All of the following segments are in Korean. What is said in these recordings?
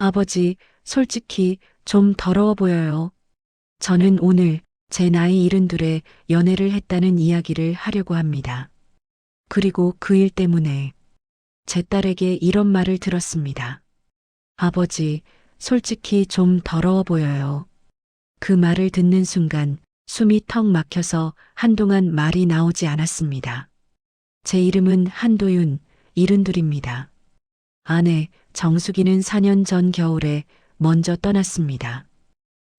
아버지, 솔직히 좀 더러워 보여요. 저는 오늘 제 나이 72에 연애를 했다는 이야기를 하려고 합니다. 그리고 그 일 때문에 제 딸에게 이런 말을 들었습니다. 아버지, 솔직히 좀 더러워 보여요. 그 말을 듣는 순간 숨이 턱 막혀서 한동안 말이 나오지 않았습니다. 제 이름은 한도윤, 72입니다. 아내 정숙이는 4년 전 겨울에 먼저 떠났습니다.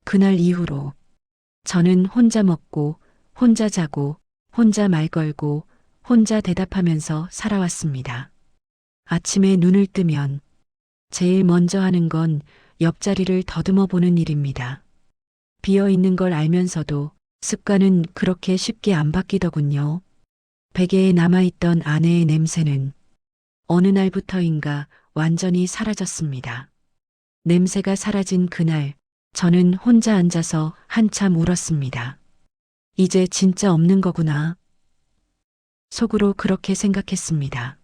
그날 이후로 저는 혼자 먹고, 혼자 자고, 혼자 말 걸고, 혼자 대답하면서 살아왔습니다. 아침에 눈을 뜨면 제일 먼저 하는 건 옆자리를 더듬어 보는 일입니다. 비어 있는 걸 알면서도 습관은 그렇게 쉽게 안 바뀌더군요. 베개에 남아있던 아내의 냄새는 어느 날부터인가 완전히 사라졌습니다. 냄새가 사라진 그날, 저는 혼자 앉아서 한참 울었습니다. 이제 진짜 없는 거구나. 속으로 그렇게 생각했습니다.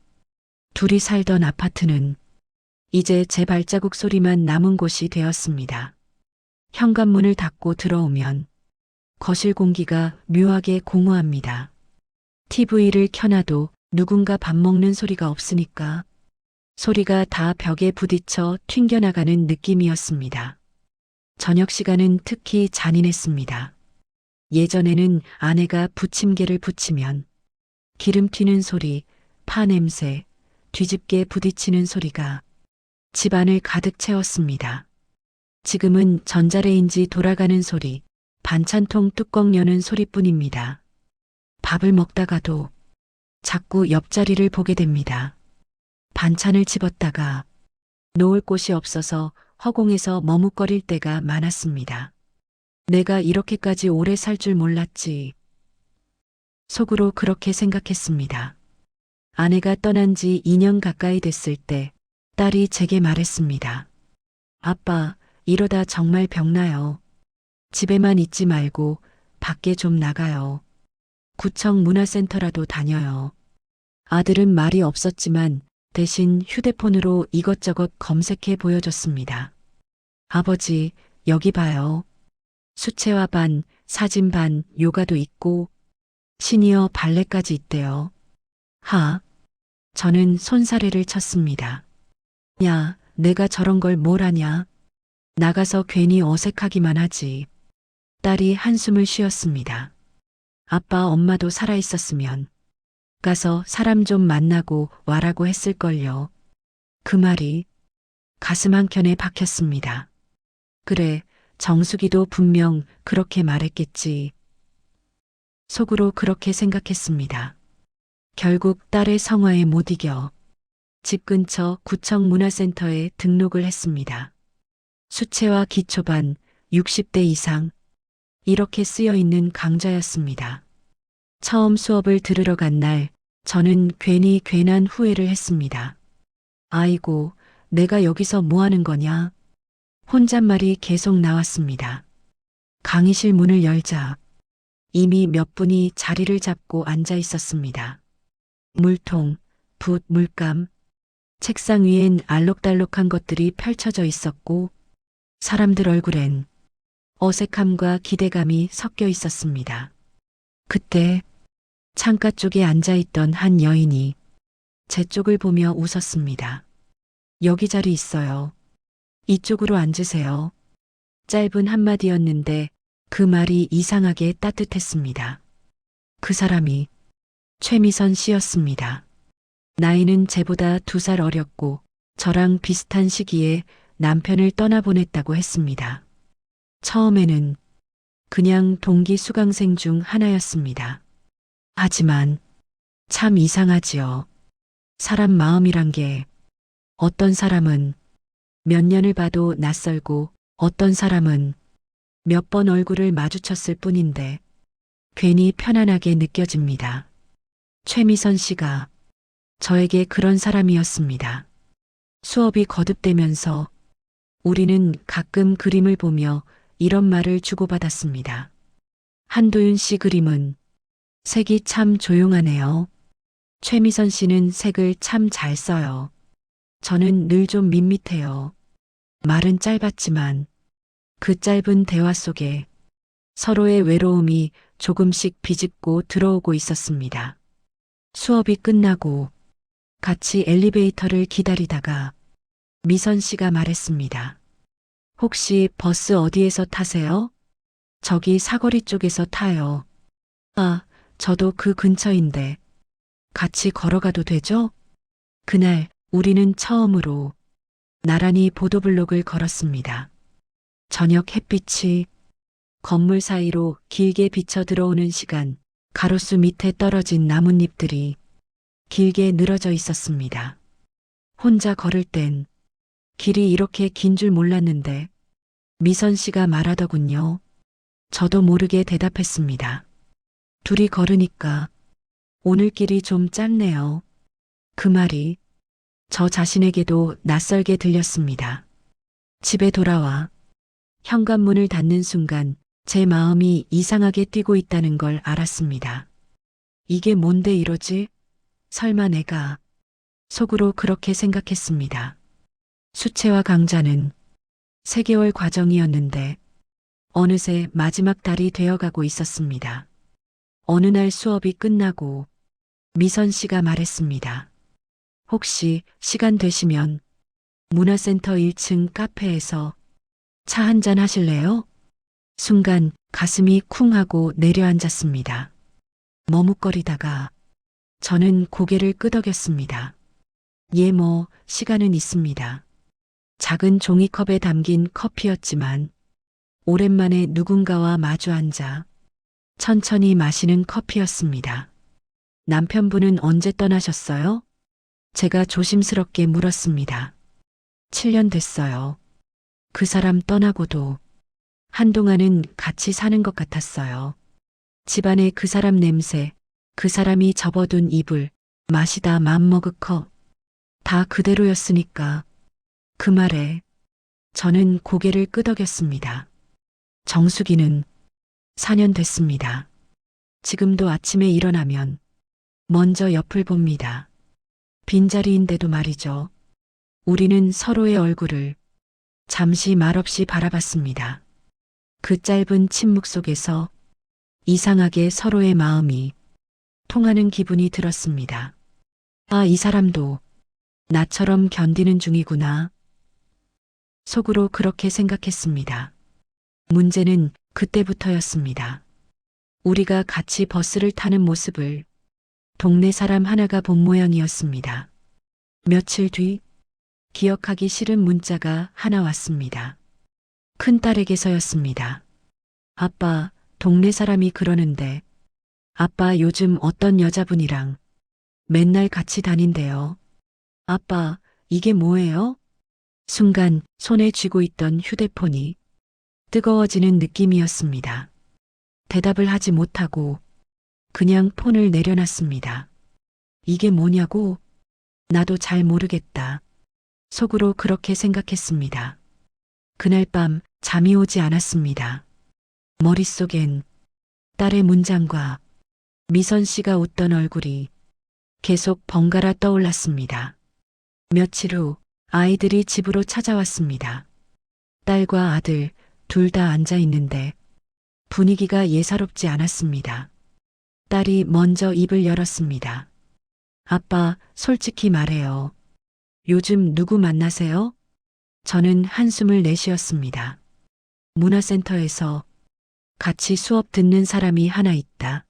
둘이 살던 아파트는 이제 제 발자국 소리만 남은 곳이 되었습니다. 현관문을 닫고 들어오면 거실 공기가 묘하게 공허합니다. TV를 켜놔도 누군가 밥 먹는 소리가 없으니까 소리가 다 벽에 부딪혀 튕겨나가는 느낌이었습니다. 저녁 시간은 특히 잔인했습니다. 예전에는 아내가 부침개를 부치면 기름 튀는 소리, 파 냄새, 뒤집개 부딪히는 소리가 집안을 가득 채웠습니다. 지금은 전자레인지 돌아가는 소리, 반찬통 뚜껑 여는 소리뿐입니다. 밥을 먹다가도 자꾸 옆자리를 보게 됩니다. 반찬을 집었다가 놓을 곳이 없어서 허공에서 머뭇거릴 때가 많았습니다. 내가 이렇게까지 오래 살 줄 몰랐지. 속으로 그렇게 생각했습니다. 아내가 떠난 지 2년 가까이 됐을 때 딸이 제게 말했습니다. 아빠, 이러다 정말 병나요. 집에만 있지 말고 밖에 좀 나가요. 구청 문화센터라도 다녀요. 아들은 말이 없었지만 대신 휴대폰으로 이것저것 검색해 보여줬습니다. 아버지, 여기 봐요. 수채화 반, 사진 반, 요가도 있고 시니어 발레까지 있대요. 저는 손사래를 쳤습니다. 야, 내가 저런 걸 뭘 아냐? 나가서 괜히 어색하기만 하지. 딸이 한숨을 쉬었습니다. 아빠, 엄마도 살아있었으면 가서 사람 좀 만나고 와라고 했을걸요. 그 말이 가슴 한켠에 박혔습니다. 그래, 정숙이도 분명 그렇게 말했겠지. 속으로 그렇게 생각했습니다. 결국 딸의 성화에 못 이겨 집 근처 구청 문화센터에 등록을 했습니다. 수채화 기초반 60대 이상 이렇게 쓰여 있는 강좌였습니다. 처음 수업을 들으러 간 날 저는 괜히 괜한 후회를 했습니다. 아이고, 내가 여기서 뭐 하는 거냐? 혼잣말이 계속 나왔습니다. 강의실 문을 열자 이미 몇 분이 자리를 잡고 앉아 있었습니다. 물통, 붓, 물감, 책상 위엔 알록달록한 것들이 펼쳐져 있었고 사람들 얼굴엔 어색함과 기대감이 섞여 있었습니다. 그때 창가 쪽에 앉아있던 한 여인이 제 쪽을 보며 웃었습니다. 여기 자리 있어요. 이쪽으로 앉으세요. 짧은 한마디였는데 그 말이 이상하게 따뜻했습니다. 그 사람이 최미선 씨였습니다. 나이는 제보다 2살 어렸고 저랑 비슷한 시기에 남편을 떠나보냈다고 했습니다. 처음에는 그냥 동기 수강생 중 하나였습니다. 하지만 참 이상하지요. 사람 마음이란 게 어떤 사람은 몇 년을 봐도 낯설고 어떤 사람은 몇 번 얼굴을 마주쳤을 뿐인데 괜히 편안하게 느껴집니다. 최미선 씨가 저에게 그런 사람이었습니다. 수업이 거듭되면서 우리는 가끔 그림을 보며 이런 말을 주고받았습니다. 한도윤 씨 그림은 색이 참 조용하네요. 최미선 씨는 색을 참 잘 써요. 저는 늘 좀 밋밋해요. 말은 짧았지만 그 짧은 대화 속에 서로의 외로움이 조금씩 비집고 들어오고 있었습니다. 수업이 끝나고 같이 엘리베이터를 기다리다가 미선 씨가 말했습니다. 혹시 버스 어디에서 타세요? 저기 사거리 쪽에서 타요. 아, 저도 그 근처인데 같이 걸어가도 되죠? 그날 우리는 처음으로 나란히 보도블록을 걸었습니다. 저녁 햇빛이 건물 사이로 길게 비쳐 들어오는 시간, 가로수 밑에 떨어진 나뭇잎들이 길게 늘어져 있었습니다. 혼자 걸을 땐 길이 이렇게 긴 줄 몰랐는데 미선 씨가 말하더군요. 저도 모르게 대답했습니다. 둘이 걸으니까 오늘 길이 좀 짧네요. 그 말이 저 자신에게도 낯설게 들렸습니다. 집에 돌아와 현관문을 닫는 순간 제 마음이 이상하게 뛰고 있다는 걸 알았습니다. 이게 뭔데 이러지? 설마 내가 속으로 그렇게 생각했습니다. 수채화 강좌는 3개월 과정이었는데 어느새 마지막 달이 되어가고 있었습니다. 어느 날 수업이 끝나고 미선 씨가 말했습니다. 혹시 시간 되시면 문화센터 1층 카페에서 차 한잔 하실래요? 순간 가슴이 쿵 하고 내려앉았습니다. 머뭇거리다가 저는 고개를 끄덕였습니다. 예, 시간은 있습니다. 작은 종이컵에 담긴 커피였지만 오랜만에 누군가와 마주 앉아 천천히 마시는 커피였습니다. 남편분은 언제 떠나셨어요? 제가 조심스럽게 물었습니다. 7년 됐어요. 그 사람 떠나고도 한동안은 같이 사는 것 같았어요. 집안에 그 사람 냄새, 그 사람이 접어둔 이불, 마시다 맘먹을 다 그대로였으니까. 그 말에 저는 고개를 끄덕였습니다. 정수기는 4년 됐습니다. 지금도 아침에 일어나면 먼저 옆을 봅니다. 빈자리인데도 말이죠. 우리는 서로의 얼굴을 잠시 말없이 바라봤습니다. 그 짧은 침묵 속에서 이상하게 서로의 마음이 통하는 기분이 들었습니다. 아, 이 사람도 나처럼 견디는 중이구나. 속으로 그렇게 생각했습니다. 문제는 그때부터였습니다. 우리가 같이 버스를 타는 모습을 동네 사람 하나가 본 모양이었습니다. 며칠 뒤 기억하기 싫은 문자가 하나 왔습니다. 큰딸에게서였습니다. 아빠, 동네 사람이 그러는데 아빠 요즘 어떤 여자분이랑 맨날 같이 다닌대요. 아빠, 이게 뭐예요? 순간 손에 쥐고 있던 휴대폰이 뜨거워지는 느낌이었습니다. 대답을 하지 못하고 그냥 폰을 내려놨습니다. 이게 뭐냐고? 나도 잘 모르겠다. 속으로 그렇게 생각했습니다. 그날 밤 잠이 오지 않았습니다. 머릿속엔 딸의 문장과 미선 씨가 웃던 얼굴이 계속 번갈아 떠올랐습니다. 며칠 후 아이들이 집으로 찾아왔습니다. 딸과 아들 둘 다 앉아 있는데 분위기가 예사롭지 않았습니다. 딸이 먼저 입을 열었습니다. 아빠, 솔직히 말해요. 요즘 누구 만나세요? 저는 한숨을 내쉬었습니다. 문화센터에서 같이 수업 듣는 사람이 하나 있다.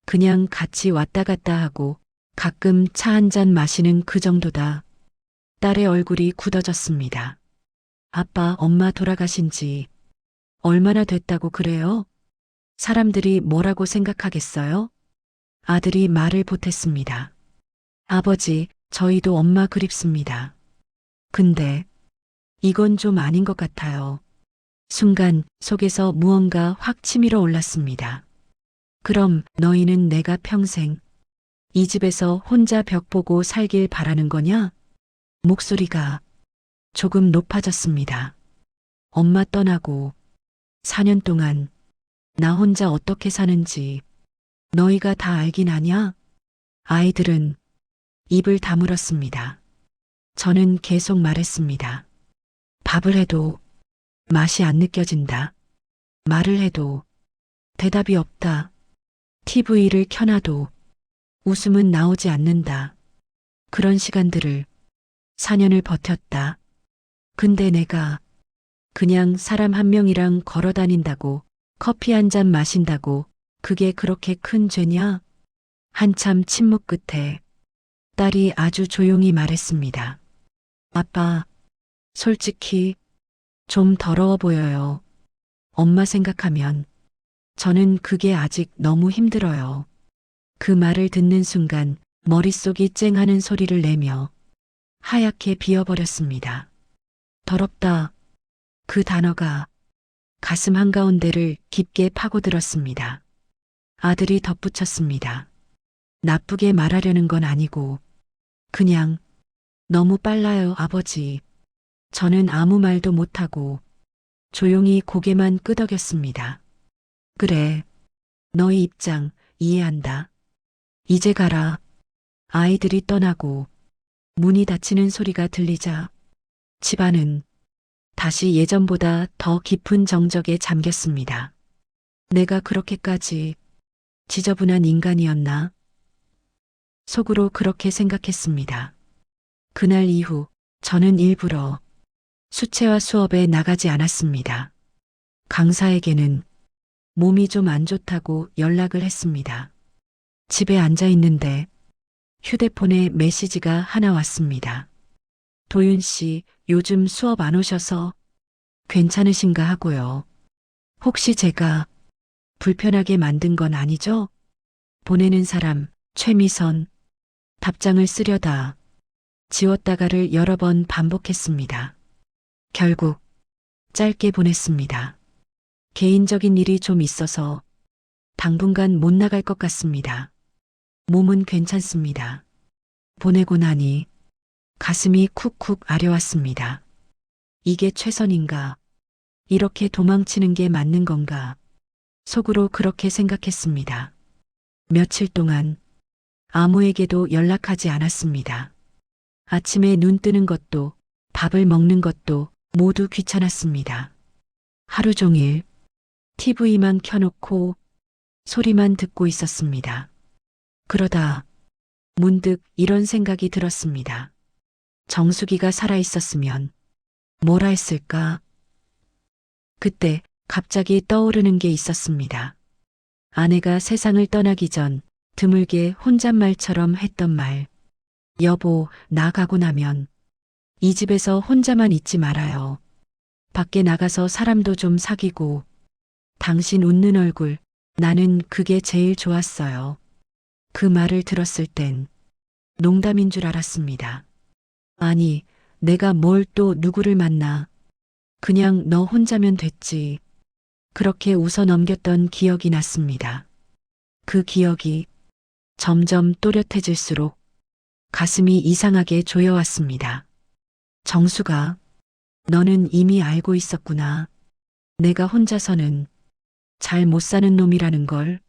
그냥 같이 왔다 갔다 하고 가끔 차 한 잔 마시는 그 정도다. 딸의 얼굴이 굳어졌습니다. 아빠, 엄마 돌아가신 지 얼마나 됐다고 그래요? 사람들이 뭐라고 생각하겠어요? 아들이 말을 보탰습니다. 아버지, 저희도 엄마 그립습니다. 근데 이건 좀 아닌 것 같아요. 순간 속에서 무언가 확 치밀어 올랐습니다. 그럼 너희는 내가 평생 이 집에서 혼자 벽 보고 살길 바라는 거냐? 목소리가 조금 높아졌습니다. 엄마 떠나고 4년 동안 나 혼자 어떻게 사는지 너희가 다 알긴 아냐? 아이들은 입을 다물었습니다. 저는 계속 말했습니다. 밥을 해도 맛이 안 느껴진다. 말을 해도 대답이 없다. TV를 켜놔도 웃음은 나오지 않는다. 그런 시간들을 4년을 버텼다. 근데 내가 그냥 사람 한 명이랑 걸어 다닌다고, 커피 한 잔 마신다고, 그게 그렇게 큰 죄냐? 한참 침묵 끝에 딸이 아주 조용히 말했습니다. 아빠, 솔직히 좀 더러워 보여요. 엄마 생각하면 저는 그게 아직 너무 힘들어요. 그 말을 듣는 순간 머릿속이 쨍하는 소리를 내며 하얗게 비어버렸습니다. 더럽다. 그 단어가 가슴 한가운데를 깊게 파고들었습니다. 아들이 덧붙였습니다. 나쁘게 말하려는 건 아니고 그냥 너무 빨라요, 아버지. 저는 아무 말도 못하고 조용히 고개만 끄덕였습니다. 그래, 너희 입장 이해한다. 이제 가라. 아이들이 떠나고 문이 닫히는 소리가 들리자 집안은 다시 예전보다 더 깊은 정적에 잠겼습니다. 내가 그렇게까지 지저분한 인간이었나? 속으로 그렇게 생각했습니다. 그날 이후 저는 일부러 수채화 수업에 나가지 않았습니다. 강사에게는 몸이 좀 안 좋다고 연락을 했습니다. 집에 앉아 있는데 휴대폰에 메시지가 하나 왔습니다. 도윤 씨, 요즘 수업 안 오셔서 괜찮으신가 하고요. 혹시 제가 불편하게 만든 건 아니죠? 보내는 사람, 최미선. 답장을 쓰려다 지웠다가를 여러 번 반복했습니다. 결국 짧게 보냈습니다. 개인적인 일이 좀 있어서 당분간 못 나갈 것 같습니다. 몸은 괜찮습니다. 보내고 나니 가슴이 쿡쿡 아려왔습니다. 이게 최선인가? 이렇게 도망치는 게 맞는 건가? 속으로 그렇게 생각했습니다. 며칠 동안 아무에게도 연락하지 않았습니다. 아침에 눈 뜨는 것도 밥을 먹는 것도 모두 귀찮았습니다. 하루 종일 TV만 켜놓고 소리만 듣고 있었습니다. 그러다 문득 이런 생각이 들었습니다. 정수기가 살아있었으면 뭐라 했을까? 그때 갑자기 떠오르는 게 있었습니다. 아내가 세상을 떠나기 전 드물게 혼잣말처럼 했던 말. 여보, 나 가고 나면 이 집에서 혼자만 있지 말아요. 밖에 나가서 사람도 좀 사귀고 당신 웃는 얼굴, 나는 그게 제일 좋았어요. 그 말을 들었을 땐 농담인 줄 알았습니다. 아니, 내가 뭘 또 누구를 만나. 그냥 너 혼자면 됐지. 그렇게 웃어 넘겼던 기억이 났습니다. 그 기억이 점점 또렷해질수록 가슴이 이상하게 조여왔습니다. 정수가, 너는 이미 알고 있었구나. 내가 혼자서는 잘 못 사는 놈이라는 걸.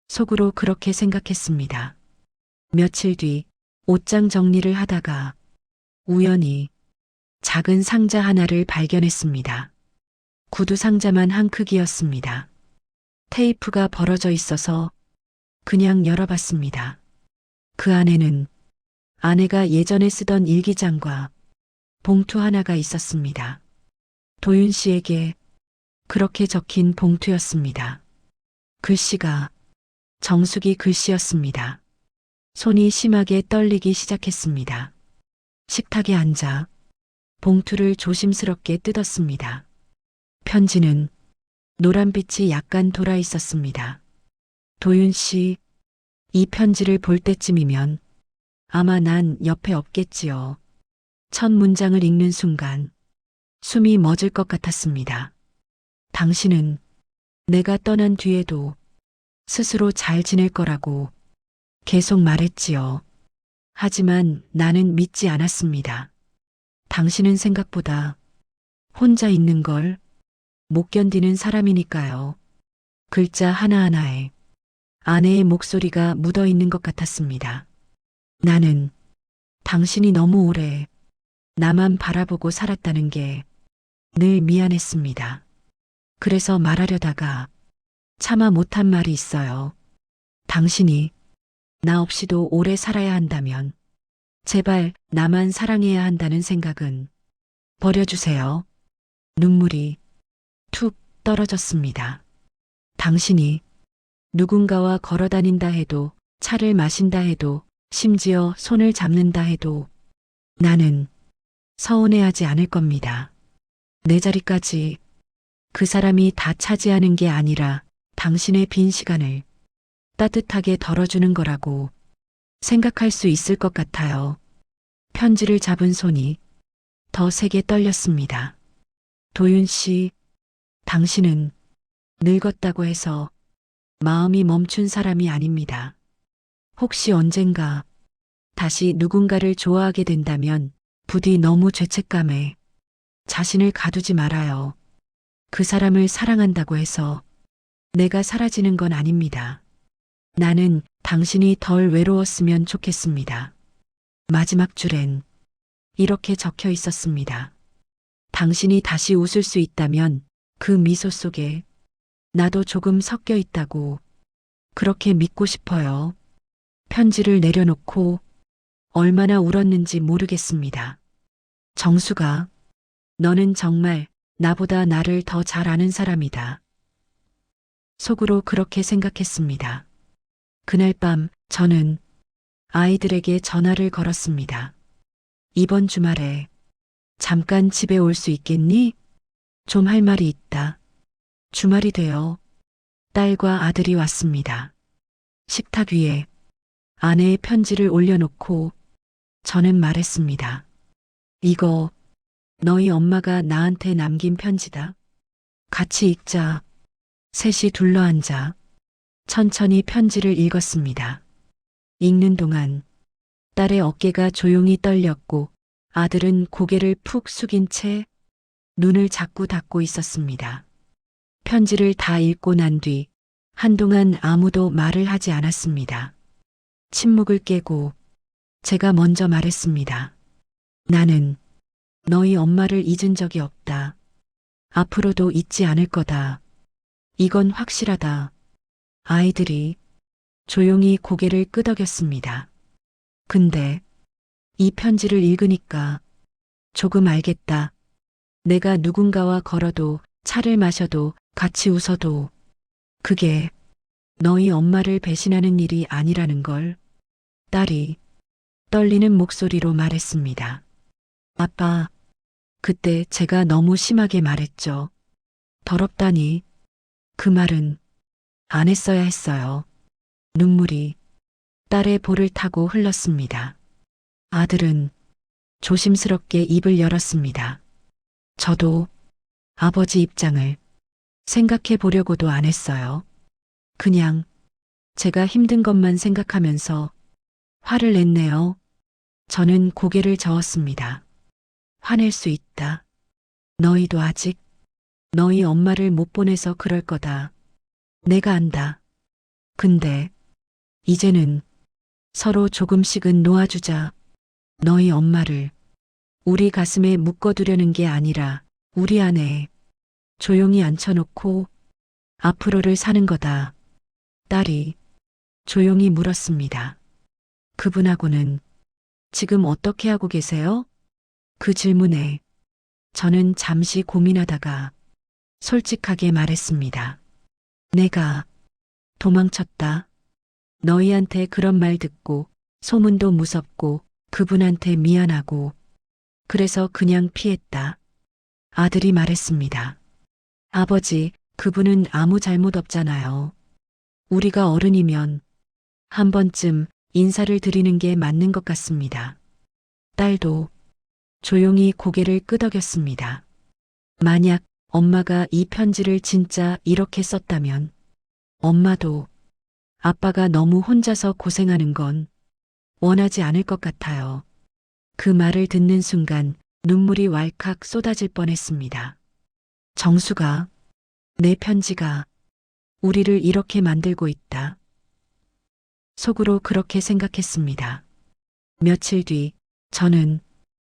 속으로 그렇게 생각했습니다. 며칠 뒤 옷장 정리를 하다가 우연히 작은 상자 하나를 발견했습니다. 구두 상자만 한 크기였습니다. 테이프가 벌어져 있어서 그냥 열어봤습니다. 그 안에는 아내가 예전에 쓰던 일기장과 봉투 하나가 있었습니다. 도윤 씨에게 그렇게 적힌 봉투였습니다. 글씨가 정수기 글씨였습니다. 손이 심하게 떨리기 시작했습니다. 식탁에 앉아 봉투를 조심스럽게 뜯었습니다. 편지는 노란빛이 약간 돌아 있었습니다. 도윤 씨, 이 편지를 볼 때쯤이면 아마 난 옆에 없겠지요. 첫 문장을 읽는 순간 숨이 멎을 것 같았습니다. 당신은 내가 떠난 뒤에도 스스로 잘 지낼 거라고 계속 말했지요. 하지만 나는 믿지 않았습니다. 당신은 생각보다 혼자 있는 걸 못 견디는 사람이니까요. 글자 하나하나에 아내의 목소리가 묻어 있는 것 같았습니다. 나는 당신이 너무 오래 나만 바라보고 살았다는 게 늘 미안했습니다. 그래서 말하려다가 차마 못한 말이 있어요. 당신이 나 없이도 오래 살아야 한다면 제발 나만 사랑해야 한다는 생각은 버려주세요. 눈물이 툭 떨어졌습니다. 당신이 누군가와 걸어 다닌다 해도, 차를 마신다 해도, 심지어 손을 잡는다 해도 나는 서운해하지 않을 겁니다. 내 자리까지 그 사람이 다 차지하는 게 아니라 당신의 빈 시간을 따뜻하게 덜어주는 거라고 생각할 수 있을 것 같아요. 편지를 잡은 손이 더 세게 떨렸습니다. 도윤 씨, 당신은 늙었다고 해서 마음이 멈춘 사람이 아닙니다. 혹시 언젠가 다시 누군가를 좋아하게 된다면 부디 너무 죄책감에 자신을 가두지 말아요. 그 사람을 사랑한다고 해서 내가 사라지는 건 아닙니다. 나는 당신이 덜 외로웠으면 좋겠습니다. 마지막 줄엔 이렇게 적혀 있었습니다. 당신이 다시 웃을 수 있다면 그 미소 속에 나도 조금 섞여 있다고 그렇게 믿고 싶어요. 편지를 내려놓고 얼마나 울었는지 모르겠습니다. 정수가, 너는 정말 나보다 나를 더 잘 아는 사람이다. 속으로 그렇게 생각했습니다. 그날 밤 저는 아이들에게 전화를 걸었습니다. 이번 주말에 잠깐 집에 올 수 있겠니? 좀 할 말이 있다. 주말이 되어 딸과 아들이 왔습니다. 식탁 위에 아내의 편지를 올려놓고 저는 말했습니다. 이거 너희 엄마가 나한테 남긴 편지다. 같이 읽자. 셋이 둘러앉아 천천히 편지를 읽었습니다. 읽는 동안 딸의 어깨가 조용히 떨렸고 아들은 고개를 푹 숙인 채 눈을 자꾸 닫고 있었습니다. 편지를 다 읽고 난 뒤 한동안 아무도 말을 하지 않았습니다. 침묵을 깨고 제가 먼저 말했습니다. 나는 너희 엄마를 잊은 적이 없다. 앞으로도 잊지 않을 거다. 이건 확실하다. 아이들이 조용히 고개를 끄덕였습니다. 근데 이 편지를 읽으니까 조금 알겠다. 내가 누군가와 걸어도, 차를 마셔도, 같이 웃어도 그게 너희 엄마를 배신하는 일이 아니라는 걸. 딸이 떨리는 목소리로 말했습니다. 아빠, 그때 제가 너무 심하게 말했죠. 더럽다니. 그 말은 안 했어야 했어요. 눈물이 딸의 볼을 타고 흘렀습니다. 아들은 조심스럽게 입을 열었습니다. 저도 아버지 입장을 생각해 보려고도 안 했어요. 그냥 제가 힘든 것만 생각하면서 화를 냈네요. 저는 고개를 저었습니다. 화낼 수 있다. 너희도 아직 너희 엄마를 못 보내서 그럴 거다. 내가 안다. 근데 이제는 서로 조금씩은 놓아주자. 너희 엄마를 우리 가슴에 묶어두려는 게 아니라 우리 안에 조용히 앉혀놓고 앞으로를 사는 거다. 딸이 조용히 물었습니다. 그분하고는 지금 어떻게 하고 계세요? 그 질문에 저는 잠시 고민하다가 솔직하게 말했습니다. 내가 도망쳤다. 너희한테 그런 말 듣고 소문도 무섭고 그분한테 미안하고 그래서 그냥 피했다. 아들이 말했습니다. 아버지, 그분은 아무 잘못 없잖아요. 우리가 어른이면 한 번쯤 인사를 드리는 게 맞는 것 같습니다. 딸도 조용히 고개를 끄덕였습니다. 만약 엄마가 이 편지를 진짜 이렇게 썼다면 엄마도 아빠가 너무 혼자서 고생하는 건 원하지 않을 것 같아요. 그 말을 듣는 순간 눈물이 왈칵 쏟아질 뻔했습니다. 정수가, 내 편지가 우리를 이렇게 만들고 있다. 속으로 그렇게 생각했습니다. 며칠 뒤 저는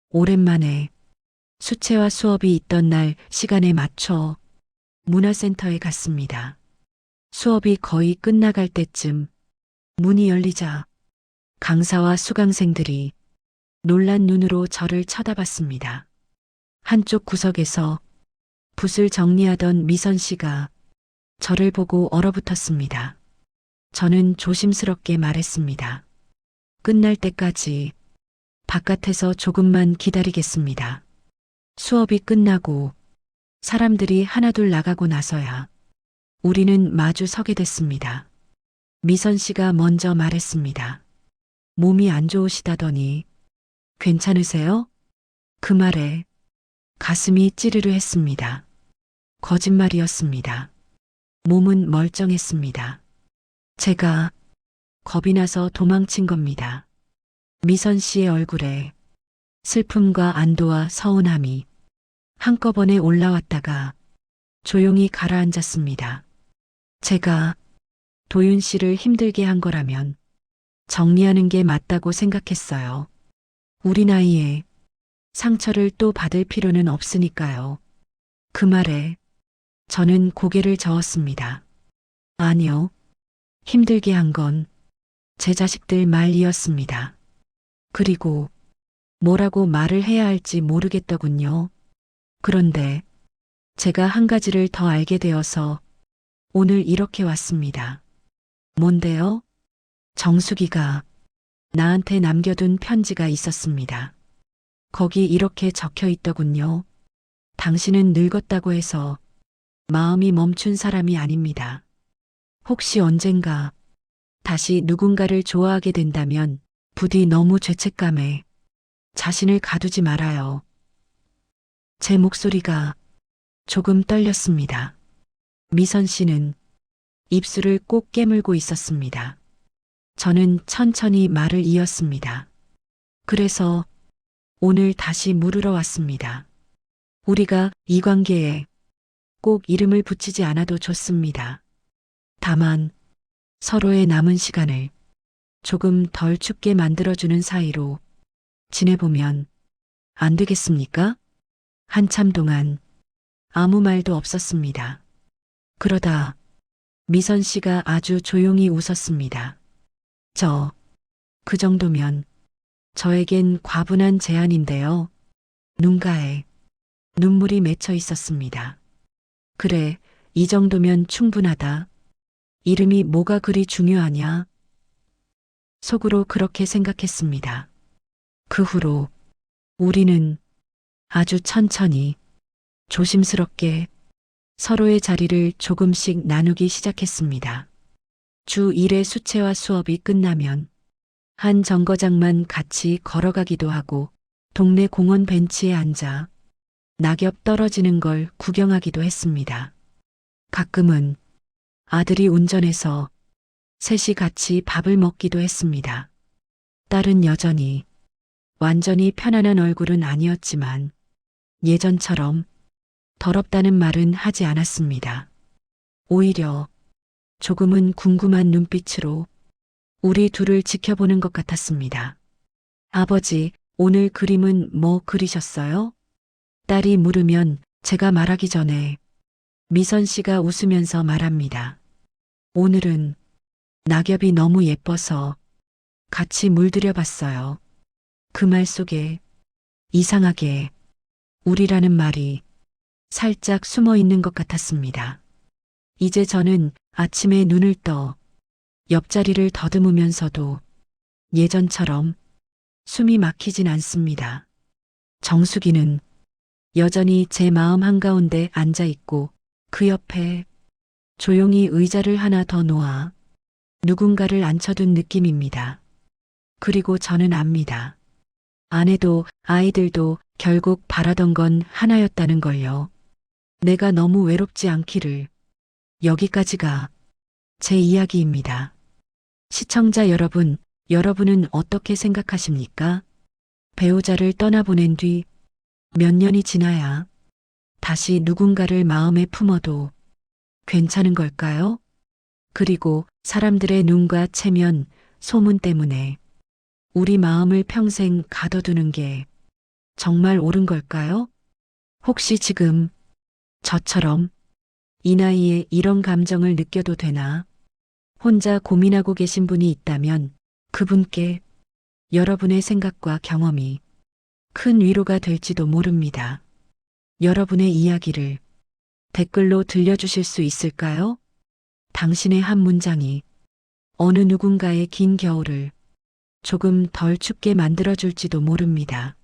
오랜만에 수채화 수업이 있던 날 시간에 맞춰 문화센터에 갔습니다. 수업이 거의 끝나갈 때쯤 문이 열리자 강사와 수강생들이 놀란 눈으로 저를 쳐다봤습니다. 한쪽 구석에서 붓을 정리하던 미선 씨가 저를 보고 얼어붙었습니다. 저는 조심스럽게 말했습니다. 끝날 때까지 바깥에서 조금만 기다리겠습니다. 수업이 끝나고 사람들이 하나둘 나가고 나서야 우리는 마주 서게 됐습니다. 미선 씨가 먼저 말했습니다. 몸이 안 좋으시다더니 괜찮으세요? 그 말에 가슴이 찌르르 했습니다. 거짓말이었습니다. 몸은 멀쩡했습니다. 제가 겁이 나서 도망친 겁니다. 미선 씨의 얼굴에 슬픔과 안도와 서운함이 한꺼번에 올라왔다가 조용히 가라앉았습니다. 제가 도윤 씨를 힘들게 한 거라면 정리하는 게 맞다고 생각했어요. 우리 나이에 상처를 또 받을 필요는 없으니까요. 그 말에 저는 고개를 저었습니다. 아니요. 힘들게 한 건 제 자식들 말이었습니다. 그리고 뭐라고 말을 해야 할지 모르겠더군요. 그런데 제가 한 가지를 더 알게 되어서 오늘 이렇게 왔습니다. 뭔데요? 정수기가 나한테 남겨둔 편지가 있었습니다. 거기 이렇게 적혀 있더군요. 당신은 늙었다고 해서 마음이 멈춘 사람이 아닙니다. 혹시 언젠가 다시 누군가를 좋아하게 된다면 부디 너무 죄책감에 자신을 가두지 말아요. 제 목소리가 조금 떨렸습니다. 미선 씨는 입술을 꼭 깨물고 있었습니다. 저는 천천히 말을 이었습니다. 그래서 오늘 다시 물으러 왔습니다. 우리가 이 관계에 꼭 이름을 붙이지 않아도 좋습니다. 다만 서로의 남은 시간을 조금 덜 춥게 만들어주는 사이로 지내보면 안 되겠습니까? 한참 동안 아무 말도 없었습니다. 그러다 미선 씨가 아주 조용히 웃었습니다. 그 정도면 저에겐 과분한 제안인데요. 눈가에 눈물이 맺혀 있었습니다. 그래, 이 정도면 충분하다. 이름이 뭐가 그리 중요하냐? 속으로 그렇게 생각했습니다. 그 후로 우리는 아주 천천히 조심스럽게 서로의 자리를 조금씩 나누기 시작했습니다. 주 1회 수채화 수업이 끝나면 한 정거장만 같이 걸어가기도 하고 동네 공원 벤치에 앉아 낙엽 떨어지는 걸 구경하기도 했습니다. 가끔은 아들이 운전해서 셋이 같이 밥을 먹기도 했습니다. 딸은 여전히 완전히 편안한 얼굴은 아니었지만 예전처럼 더럽다는 말은 하지 않았습니다. 오히려 조금은 궁금한 눈빛으로 우리 둘을 지켜보는 것 같았습니다. 아버지, 오늘 그림은 뭐 그리셨어요? 딸이 물으면 제가 말하기 전에 미선 씨가 웃으면서 말합니다. 오늘은 낙엽이 너무 예뻐서 같이 물들여 봤어요. 그 말 속에 이상하게 우리라는 말이 살짝 숨어 있는 것 같았습니다. 이제 저는 아침에 눈을 떠 옆자리를 더듬으면서도 예전처럼 숨이 막히진 않습니다. 정수기는 여전히 제 마음 한가운데 앉아 있고 그 옆에 조용히 의자를 하나 더 놓아 누군가를 앉혀둔 느낌입니다. 그리고 저는 압니다. 아내도 아이들도 결국 바라던 건 하나였다는 걸요. 내가 너무 외롭지 않기를. 여기까지가 제 이야기입니다. 시청자 여러분, 여러분은 어떻게 생각하십니까? 배우자를 떠나보낸 뒤 몇 년이 지나야 다시 누군가를 마음에 품어도 괜찮은 걸까요? 그리고 사람들의 눈과 체면, 소문 때문에 우리 마음을 평생 가둬두는 게 정말 옳은 걸까요? 혹시 지금 저처럼 이 나이에 이런 감정을 느껴도 되나? 혼자 고민하고 계신 분이 있다면 그분께 여러분의 생각과 경험이 큰 위로가 될지도 모릅니다. 여러분의 이야기를 댓글로 들려주실 수 있을까요? 당신의 한 문장이 어느 누군가의 긴 겨울을 조금 덜 춥게 만들어줄지도 모릅니다.